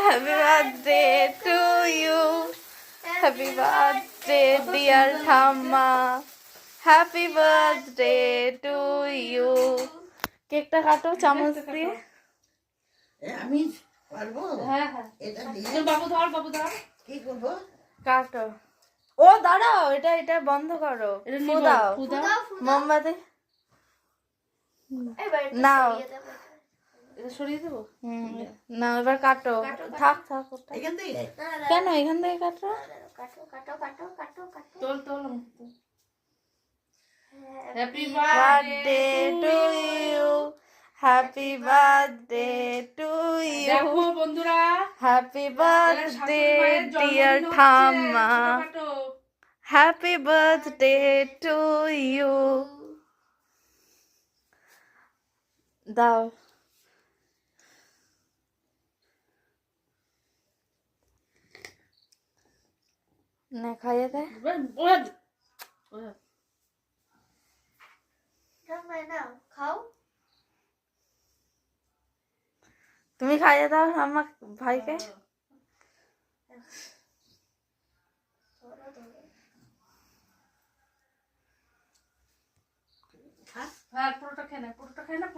Happy birthday to you. Happy birthday dear ঠাম্মা. Happy birthday to you. কেকটা কাটো চামচ দিয়ে। আমি পারবো? হ্যাঁ হ্যাঁ এটা দিয়ে বাবু ধর কি করবো? কাটো। ও দাঁড়াও, এটা বন্ধ করো। এটা ফু নিয়ে দাও। ফু দাও মোমবাতি নাও। এটা সরিয়ে দেবো না এবার কাটো। থাক ওটা। এখান থেকে কেন এখান থেকে কাটো? তোল happy Birthday to you. Happy birthday to you. দেখো বন্ধুরা Happy শাশুড়ি birthday মায়ের dear জন্মদিন হচ্ছে, ঠাম্মা. ছোটখাটো। Happy birthday to you. দাও। না খাইয়ে দেয়। তুমি খাইয়ে দাও আমার ভাইকে। হ্যাঁ পুরোটা খেয়ে না